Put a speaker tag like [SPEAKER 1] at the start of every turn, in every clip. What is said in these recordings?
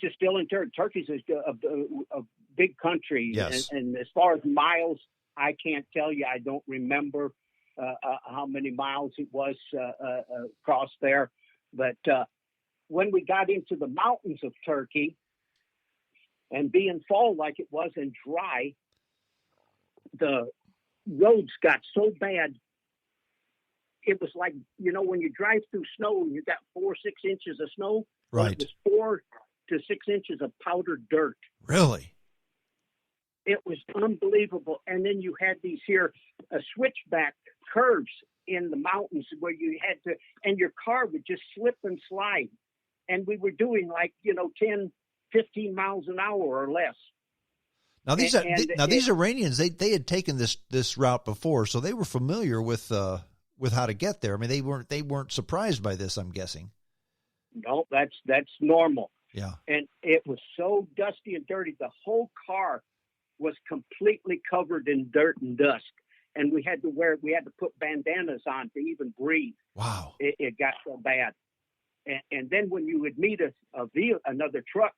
[SPEAKER 1] is still in Turkey. Turkey's a big country.
[SPEAKER 2] Yes.
[SPEAKER 1] And as far as miles, I can't tell you. I don't remember how many miles it was across there. But when we got into the mountains of Turkey, and being fall like it was and dry, the roads got so bad. It was like, when you drive through snow and you got 4 or 6 inches of snow,
[SPEAKER 2] right?
[SPEAKER 1] It was 4 to 6 inches of powdered dirt.
[SPEAKER 2] Really?
[SPEAKER 1] It was unbelievable. And then you had these here switchback curves in the mountains where you had to, and your car would just slip and slide. And we were doing 10, 15 miles an hour or less.
[SPEAKER 2] Now these Iranians, they had taken this route before, so they were familiar with how to get there. I mean, they weren't surprised by this, I'm guessing.
[SPEAKER 1] No, that's normal.
[SPEAKER 2] Yeah. And
[SPEAKER 1] it was so dusty and dirty. The whole car was completely covered in dirt and dust. And we had to put bandanas on to even breathe.
[SPEAKER 2] Wow.
[SPEAKER 1] It got so bad. And then when you would meet another truck,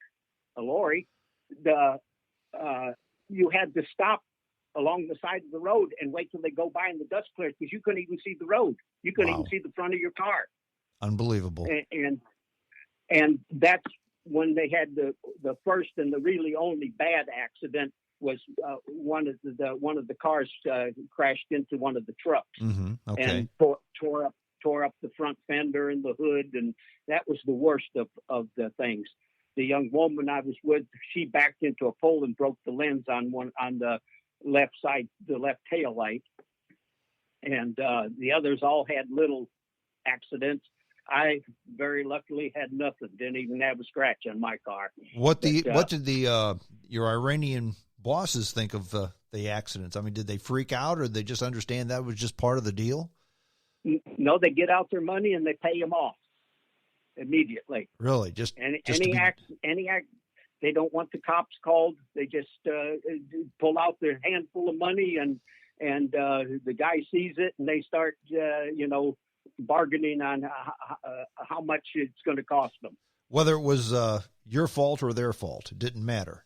[SPEAKER 1] a lorry, you had to stop along the side of the road and wait till they go by and the dust clears, because you couldn't even see the road. You couldn't even see the front of your car.
[SPEAKER 2] Unbelievable.
[SPEAKER 1] And that's when they had the first and the really only bad accident was one of the cars crashed into one of the trucks.
[SPEAKER 2] Mm-hmm. Okay.
[SPEAKER 1] And tore up the front fender and the hood, and that was the worst of the things. The young woman I was with, she backed into a pole and broke the lens on the left side, the left tail light, and the others all had little accidents. I very luckily had nothing. Didn't even have a scratch on my car.
[SPEAKER 2] What did your Iranian bosses think of the accidents? I mean, did they freak out, or did they just understand that was just part of the deal?
[SPEAKER 1] No, they get out their money and they pay them off immediately.
[SPEAKER 2] Really?
[SPEAKER 1] Any act, they don't want the cops called. They just pull out their handful of money, and the guy sees it, and they start bargaining on how much it's going to cost them.
[SPEAKER 2] Whether it was your fault or their fault, it didn't matter.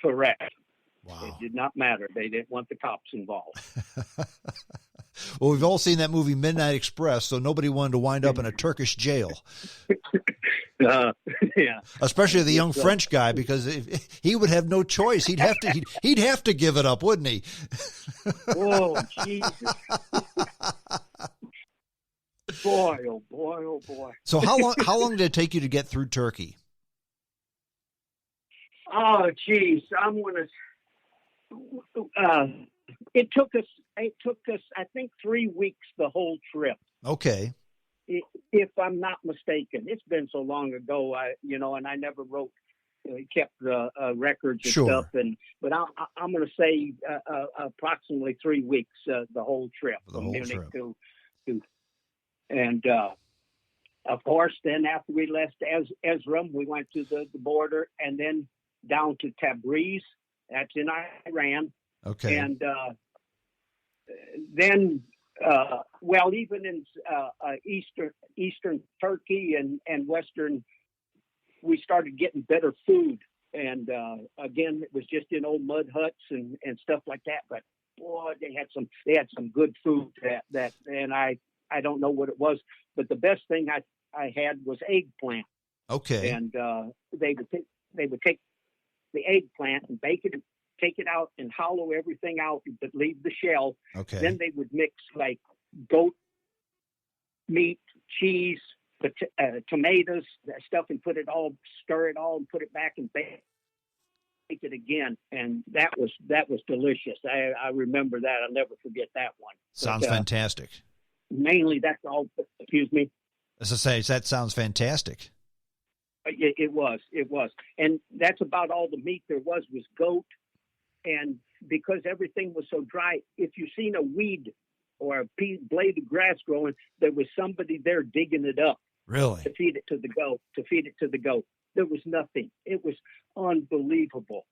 [SPEAKER 1] Correct.
[SPEAKER 2] Wow.
[SPEAKER 1] It did not matter. They didn't want the cops involved.
[SPEAKER 2] Well, we've all seen that movie Midnight Express, so nobody wanted to wind up in a Turkish jail.
[SPEAKER 1] Yeah.
[SPEAKER 2] Especially the young French guy, because if he would have no choice. He'd have to give it up, wouldn't he?
[SPEAKER 1] Oh, Jesus. Boy, oh boy, oh boy.
[SPEAKER 2] So how long did it take you to get through Turkey?
[SPEAKER 1] Oh, geez, I'm gonna. It took us. I think 3 weeks the whole trip.
[SPEAKER 2] Okay.
[SPEAKER 1] If I'm not mistaken, it's been so long ago. And I never kept the records and
[SPEAKER 2] sure.
[SPEAKER 1] stuff. But I'm going to say approximately 3 weeks the whole trip from Munich to. And of course, then after we left Ezra, we went to the border and then down to Tabriz. That's in Iran.
[SPEAKER 2] Okay.
[SPEAKER 1] And then, even in eastern Turkey and western, we started getting better food. And again, it was just in old mud huts and stuff like that. But boy, they had some good food that and I don't know what it was, but the best thing I had was eggplant.
[SPEAKER 2] Okay.
[SPEAKER 1] And they would take the eggplant and bake it, take it out and hollow everything out, but leave the shell.
[SPEAKER 2] Okay.
[SPEAKER 1] Then they would mix like goat meat, cheese, tomatoes, that stuff, and stir it all, and put it back and bake it again. And that was delicious. I remember that. I'll never forget that one.
[SPEAKER 2] Sounds fantastic.
[SPEAKER 1] Mainly, that's all. Excuse me.
[SPEAKER 2] As I say, that sounds fantastic.
[SPEAKER 1] It was, and that's about all the meat there was goat. And because everything was so dry, if you've seen a weed or a blade of grass growing, there was somebody there digging it up.
[SPEAKER 2] Really?
[SPEAKER 1] To feed it to the goat. There was nothing. It was unbelievable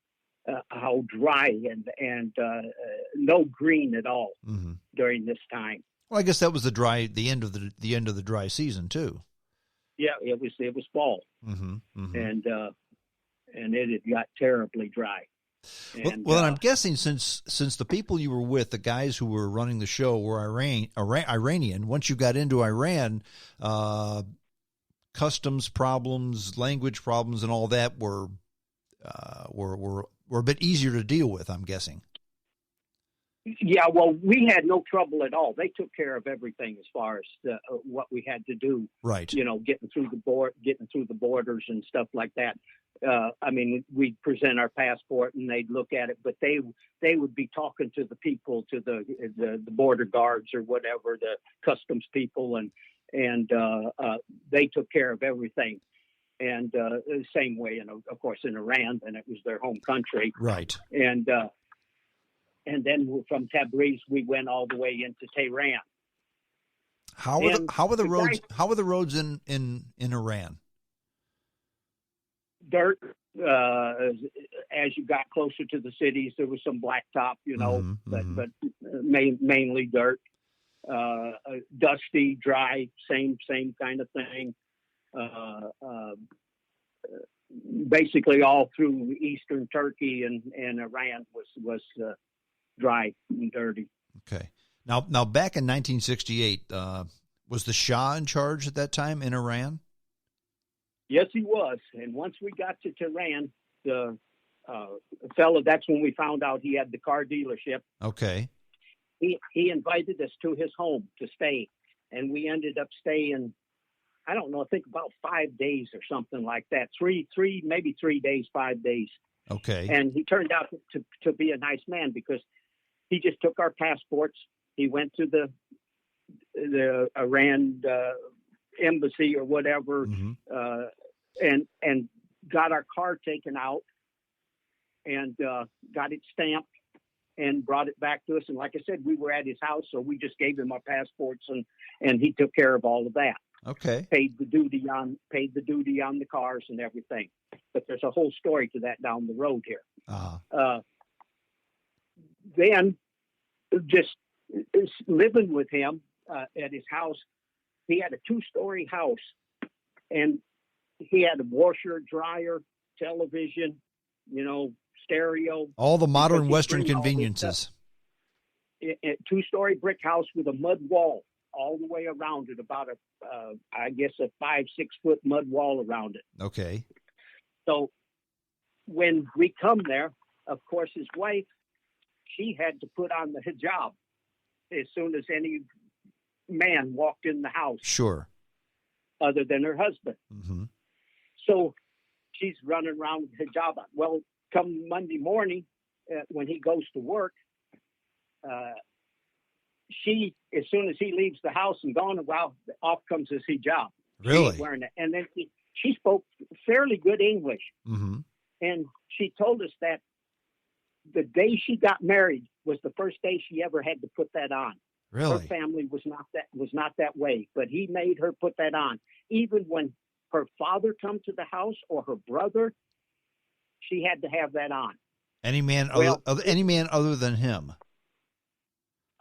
[SPEAKER 1] how dry and no green at all during this time.
[SPEAKER 2] Well, I guess that was the end of the dry season too.
[SPEAKER 1] Yeah, it was fall, and it had got terribly dry. And,
[SPEAKER 2] well, and I'm guessing since the people you were with, the guys who were running the show, were Iranian. Once you got into Iran, customs problems, language problems, and all that were a bit easier to deal with, I'm guessing.
[SPEAKER 1] Yeah, well, we had no trouble at all. They took care of everything as far as what we had to do.
[SPEAKER 2] Right.
[SPEAKER 1] You know, getting through the borders and stuff like that. I mean, we'd present our passport and they'd look at it, but they would be talking to the people, to the border guards or whatever, the customs people, and they took care of everything. And the same way, of course, in Iran, and it was their home country.
[SPEAKER 2] Right.
[SPEAKER 1] And then from Tabriz, we went all the way into Tehran.
[SPEAKER 2] How are the roads in Iran?
[SPEAKER 1] Dirt. As you got closer to the cities, there was some blacktop, but mainly dirt. Dusty, dry, same kind of thing. Basically, all through eastern Turkey and Iran was dry and dirty.
[SPEAKER 2] Okay. Now, back in 1968, was the Shah in charge at that time in Iran?
[SPEAKER 1] Yes, he was. And once we got to Tehran, the fellow, that's when we found out he had the car dealership.
[SPEAKER 2] Okay.
[SPEAKER 1] He invited us to his home to stay, and we ended up staying, I don't know, I think about 5 days or something like that. Maybe 3 days, 5 days.
[SPEAKER 2] Okay.
[SPEAKER 1] And he turned out to be a nice man because he just took our passports. He went to the Iran embassy or whatever, and got our car taken out and got it stamped and brought it back to us. And like I said, we were at his house, so we just gave him our passports, and he took care of all of that.
[SPEAKER 2] Okay.
[SPEAKER 1] Paid the duty on the cars and everything. But there's a whole story to that down the road here. Then, just living with him at his house, he had a 2-story house, and he had a washer, dryer, television, stereo.
[SPEAKER 2] All the modern Western conveniences.
[SPEAKER 1] A 2-story brick house with a mud wall all the way around it, about I guess a 5-6 foot mud wall around it.
[SPEAKER 2] Okay.
[SPEAKER 1] So when we come there, of course, his wife, she had to put on the hijab as soon as any man walked in the house.
[SPEAKER 2] Sure.
[SPEAKER 1] Other than her husband.
[SPEAKER 2] Mm-hmm.
[SPEAKER 1] So she's running around with hijab on. Well, come Monday morning, when he goes to work, she, as soon as he leaves the house and gone, well, off comes his hijab.
[SPEAKER 2] Really?
[SPEAKER 1] Wearing it. And then she spoke fairly good English.
[SPEAKER 2] Mm-hmm.
[SPEAKER 1] And she told us that the day she got married was the first day she ever had to put that on.
[SPEAKER 2] Really?
[SPEAKER 1] Her family was not that way, but he made her put that on. Even when her father come to the house or her brother, she had to have that on.
[SPEAKER 2] Any man other than him.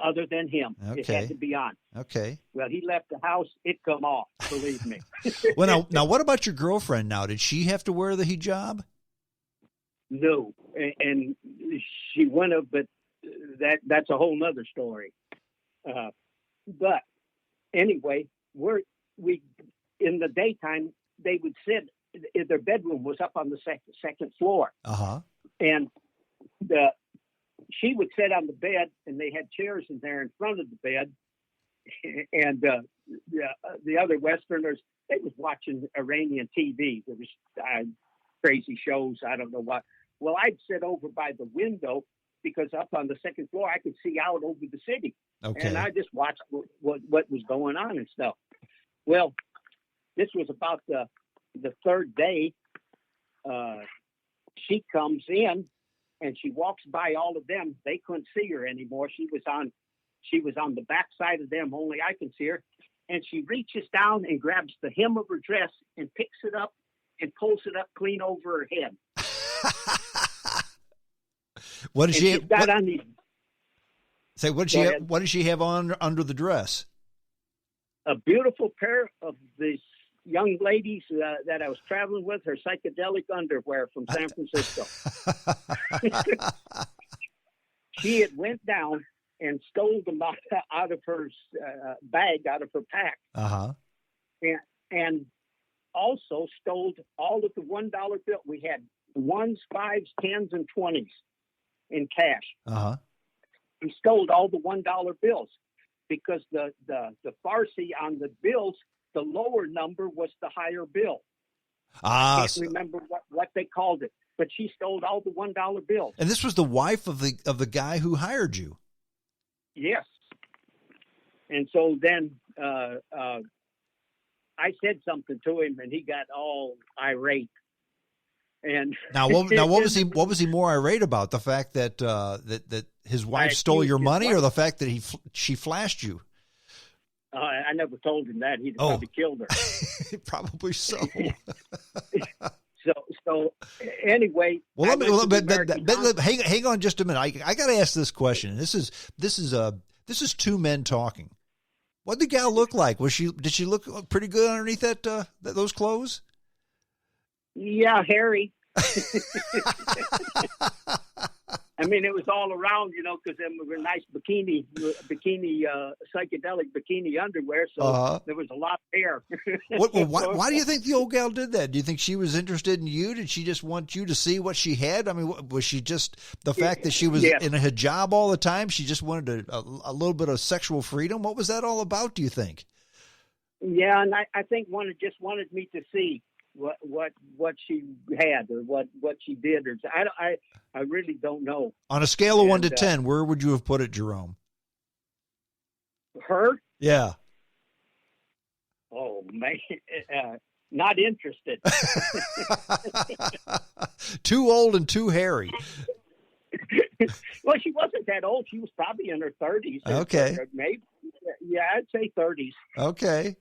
[SPEAKER 1] Other than him,
[SPEAKER 2] okay.
[SPEAKER 1] It had to be on.
[SPEAKER 2] Okay.
[SPEAKER 1] Well, he left the house; it come off. Believe me.
[SPEAKER 2] Well, now, what about your girlfriend? Now, did she have to wear the hijab?
[SPEAKER 1] No, and she wouldn't have, but that's a whole nother story. But anyway, we in the daytime they would sit. Their bedroom was up on the second floor, and she would sit on the bed, and they had chairs in there in front of the bed, and the other Westerners, they was watching Iranian TV. There was crazy shows, I don't know what. Well, I'd sit over by the window because up on the second floor I could see out over the city, and I just watched what was going on and stuff. Well, this was about the third day. She comes in. And she walks by all of them. They couldn't see her anymore. She was on the back side of them. Only I can see her. And she reaches down and grabs the hem of her dress and picks it up and pulls it up clean over her head.
[SPEAKER 2] What does she have? What does she have on under the dress?
[SPEAKER 1] A beautiful pair of these young ladies that I was traveling with her psychedelic underwear from San Francisco. She had went down and stole them out of her bag, out of her pack.
[SPEAKER 2] Uh-huh.
[SPEAKER 1] And also stole all of the $1 bill. We had 1s, 5s, 10s, and 20s in cash.
[SPEAKER 2] Uh-huh.
[SPEAKER 1] We stole all the $1 bills because the Farsi on the bills, the lower number was the higher bill. I can't remember what they called it, but she stole all the $1 bills.
[SPEAKER 2] And this was the wife of the guy who hired you.
[SPEAKER 1] Yes. And so then I said something to him, and he got all irate. And
[SPEAKER 2] now what was he more irate about? The fact that that his wife stole your money, or the fact that she flashed you?
[SPEAKER 1] I never told him that. He'd probably killed her.
[SPEAKER 2] Probably so.
[SPEAKER 1] So anyway.
[SPEAKER 2] Well, hang on just a minute. I got to ask this question. This is two men talking. What did the gal look like? Did she look pretty good underneath those clothes?
[SPEAKER 1] Yeah, hairy. I mean, it was all around, because them were nice bikini, psychedelic bikini underwear. So there was a lot of hair.
[SPEAKER 2] Why do you think the old gal did that? Do you think she was interested in you? Did she just want you to see what she had? I mean, was she just the fact that she was in a hijab all the time? She just wanted a little bit of sexual freedom. What was that all about, do you think?
[SPEAKER 1] Yeah, and I think just wanted me to see what she had or what she did, or I really don't know.
[SPEAKER 2] On a scale of 1 to 10, where would you have put it, Jerome?
[SPEAKER 1] Her?
[SPEAKER 2] Yeah.
[SPEAKER 1] Oh man, not interested.
[SPEAKER 2] Too old and too hairy.
[SPEAKER 1] Well, she wasn't that old. She was probably in her 30s.
[SPEAKER 2] Okay.
[SPEAKER 1] Or maybe. Yeah, I'd say 30s.
[SPEAKER 2] Okay.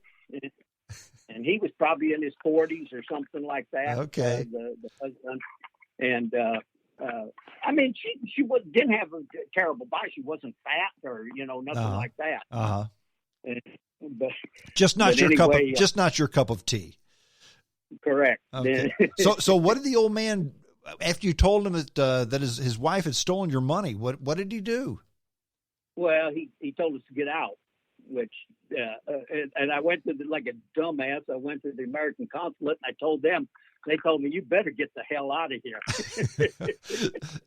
[SPEAKER 1] And he was probably in his 40s or something like that.
[SPEAKER 2] Okay.
[SPEAKER 1] The husband. And, I mean, she didn't have a terrible body. She wasn't fat or, nothing like that.
[SPEAKER 2] Uh-huh.
[SPEAKER 1] But
[SPEAKER 2] just not your cup of tea.
[SPEAKER 1] Correct.
[SPEAKER 2] Okay. So what did the old man, after you told him that his wife had stolen your money, what did he do?
[SPEAKER 1] Well, he told us to get out. Which and I went to like a dumbass. I went to the American consulate and I told them. They told me, "You better get the hell out of here."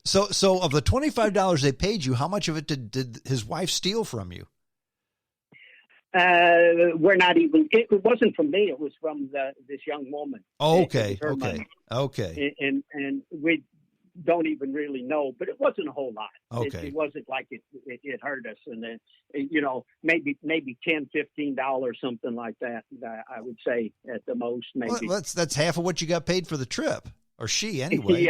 [SPEAKER 2] So of the $25 they paid you, how much of it did his wife steal from you?
[SPEAKER 1] We're not even. It wasn't from me. It was from this young woman.
[SPEAKER 2] Oh, okay.
[SPEAKER 1] And we don't even really know, but it wasn't a whole lot.
[SPEAKER 2] Okay.
[SPEAKER 1] It wasn't like it hurt us. And then, maybe $10, $15, something like that. I would say at the most, maybe.
[SPEAKER 2] Well, that's half of what you got paid for the trip, or she anyway.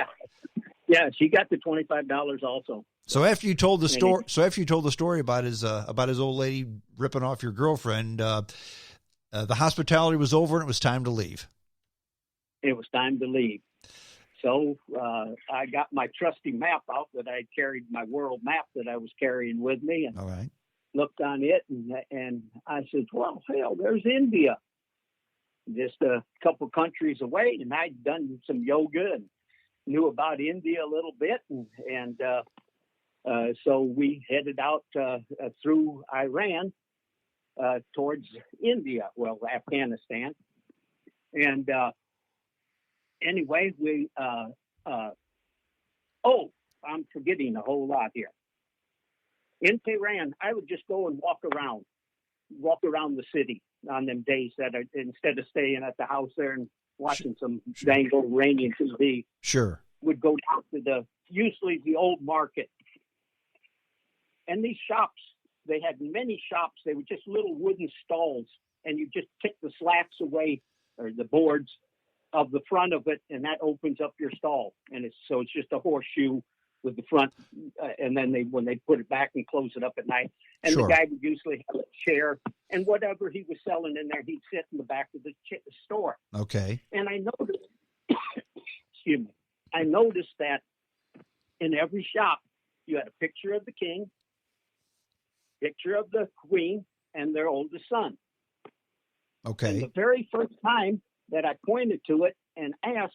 [SPEAKER 1] Yeah. She got the $25 also.
[SPEAKER 2] So after you told the story about his old lady ripping off your girlfriend, the hospitality was over and it was time to leave.
[SPEAKER 1] It was time to leave. So I got my trusty map out that I carried, my world map that I was carrying with me, and
[SPEAKER 2] all right.
[SPEAKER 1] Looked on it, and I said, well, hell, there's India, just a couple countries away, and I'd done some yoga and knew about India a little bit, and so we headed out through Iran towards India, Afghanistan, and anyway, I'm forgetting a whole lot here. In Tehran, I would just go and walk around the city on them days instead of staying at the house there and watching some dang old Iranian TV.
[SPEAKER 2] Sure.
[SPEAKER 1] Would go down to usually the old market. And these shops, they had many shops. They were just little wooden stalls, and you just take the slats away, or the boards of the front of it, and that opens up your stall. And it's just a horseshoe with the front, and then when they put it back and close it up at night. And
[SPEAKER 2] Sure.
[SPEAKER 1] The guy would usually have a chair, and whatever he was selling in there, he'd sit in the back of the store.
[SPEAKER 2] Okay.
[SPEAKER 1] And I noticed, I noticed that in every shop, you had a picture of the king, picture of the queen, and their oldest son.
[SPEAKER 2] Okay.
[SPEAKER 1] And the very first time that I pointed to it and asked,